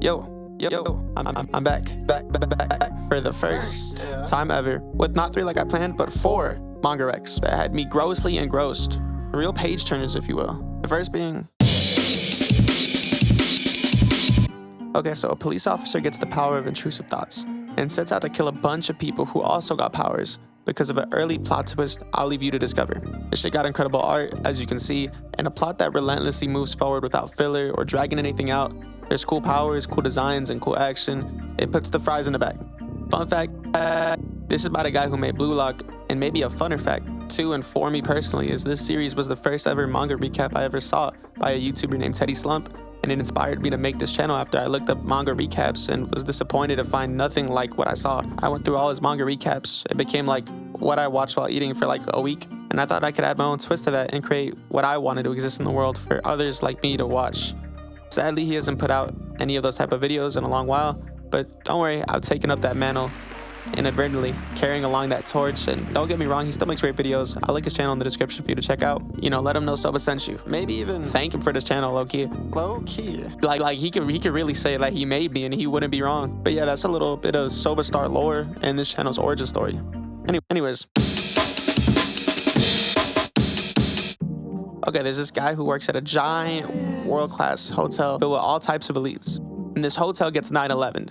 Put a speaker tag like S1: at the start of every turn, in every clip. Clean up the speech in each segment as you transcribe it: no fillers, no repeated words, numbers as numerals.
S1: I'm back for the first time ever with not 3 like I planned, but 4 manga recs that had me grossly engrossed. Real page turners, if you will. The first being... Okay, so a police officer gets the power of intrusive thoughts and sets out to kill a bunch of people who also got powers because of an early plot twist I'll leave you to discover. This shit got incredible art, as you can see, and a plot that relentlessly moves forward without filler or dragging anything out. There's cool powers, cool designs, and cool action. It puts the fries in the bag. Fun fact, this is about a guy who made Blue Lock, and maybe a funner fact, too, and for me personally, is this series was the first ever manga recap I ever saw by a YouTuber named Teddy Slump, and it inspired me to make this channel after I looked up manga recaps and was disappointed to find nothing like what I saw. I went through all his manga recaps. It became like what I watched while eating for like a week, and I thought I could add my own twist to that and create what I wanted to exist in the world for others like me to watch. Sadly, he hasn't put out any of those type of videos in a long while, but don't worry, I've taken up that mantle inadvertently, carrying along that torch. And don't get me wrong, he still makes great videos. I'll link his channel in the description for you to check out. You know, let him know Soba sent you. Maybe even thank him for this channel, low-key. Low-key. Like he could really say like he made me and he wouldn't be wrong. But yeah, that's a little bit of Soba Star lore and this channel's origin story. Anyways. Okay, there's this guy who works at a giant world-class hotel filled with all types of elites. And this hotel gets 9/11.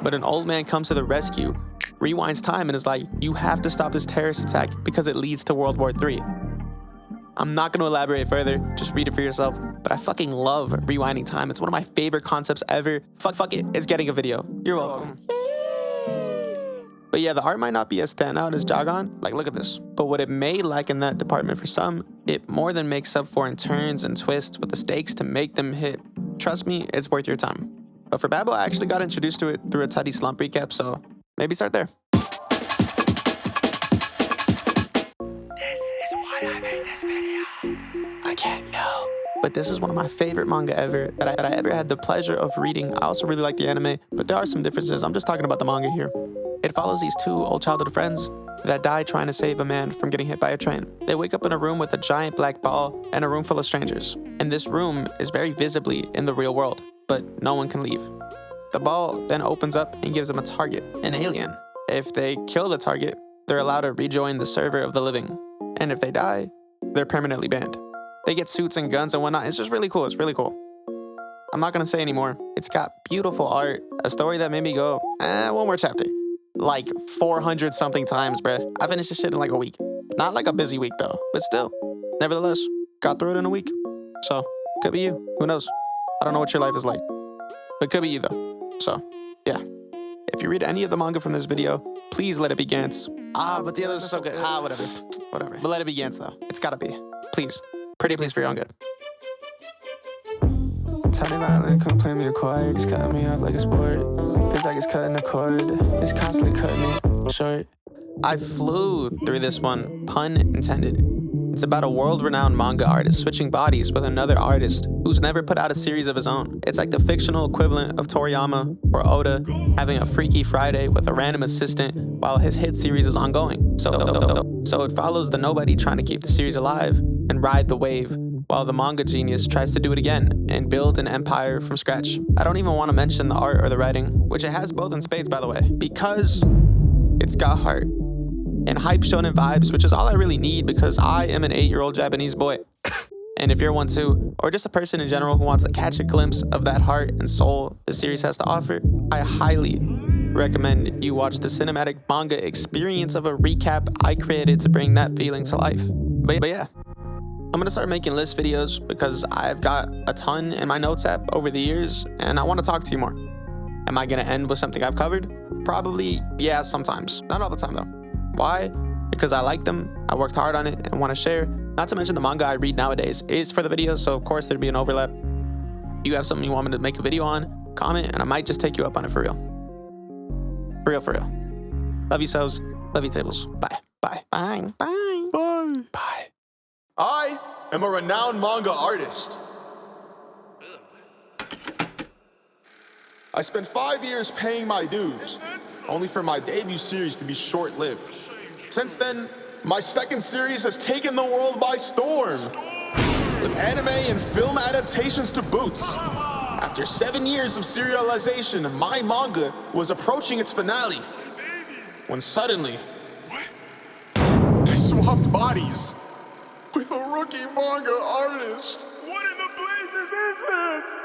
S1: But an old man comes to the rescue, rewinds time, and is like, you have to stop this terrorist attack because it leads to World War III. I'm not going to elaborate further, just read it for yourself, but I fucking love rewinding time. It's one of my favorite concepts ever. Fuck it, it's getting a video. You're welcome. But yeah, the art might not be as standout as Jagan, like look at this. But what it may lack in that department for some, it more than makes up for in turns and twists with the stakes to make them hit. Trust me, it's worth your time. But for Babel, I actually got introduced to it through a Teddy Slump recap, so maybe start there.
S2: This is why I made this video.
S1: I can't yell. But this is one of my favorite manga ever that I ever had the pleasure of reading. I also really like the anime, but there are some differences. I'm just talking about the manga here. It follows these 2 old childhood friends that die trying to save a man from getting hit by a train. They wake up in a room with a giant black ball and a room full of strangers. And this room is very visibly in the real world, but no one can leave. The ball then opens up and gives them a target, an alien. If they kill the target, they're allowed to rejoin the server of the living. And if they die, they're permanently banned. They get suits and guns and whatnot. It's just really cool. It's really cool. I'm not gonna say anymore. It's got beautiful art, a story that made me go, one more chapter. Like 400 something times, bruh. I finished this shit in like a week. Not like a busy week though, but still. Nevertheless, got through it in a week. So, could be you. Who knows? I don't know what your life is like. But could be you though. So, yeah. If you read any of the manga from this video, please let it be Gantz. But the others are so good. Whatever. But let it be Gantz though. It's gotta be. Please. Pretty please for your own good. Tiny violent, completely acquired. It's cutting me off like a sport. It's like it's cutting a cord. It's constantly cutting me short. I flew through this one, pun intended. It's about a world-renowned manga artist switching bodies with another artist who's never put out a series of his own. It's like the fictional equivalent of Toriyama or Oda having a Freaky Friday with a random assistant while his hit series is ongoing. So it follows the nobody trying to keep the series alive and ride the wave, while the manga genius tries to do it again and build an empire from scratch. I don't even want to mention the art or the writing, which it has both in spades, by the way, because it's got heart and hype shonen vibes, which is all I really need because I am an 8-year-old Japanese boy. And if you're one too, or just a person in general who wants to catch a glimpse of that heart and soul the series has to offer, I highly recommend you watch the cinematic manga experience of a recap I created to bring that feeling to life. But yeah. I'm gonna start making list videos because I've got a ton in my notes app over the years and I want to talk to you more. Am I gonna end with something I've covered? Probably, yeah, sometimes. Not all the time though. Why? Because I like them, I worked hard on it and want to share. Not to mention the manga I read nowadays is for the videos, so of course there'd be an overlap. You have something you want me to make a video on, comment, and I might just take you up on it for real. For real. Love you, Sobs. Love you, Tables. Bye.
S3: I am a renowned manga artist. I spent 5 years paying my dues, only for my debut series to be short-lived. Since then, my second series has taken the world by storm. With anime and film adaptations to boot, After 7 years of serialization, my manga was approaching its finale. When suddenly, I swapped bodies with a rookie manga artist.
S2: What in the blazes is this?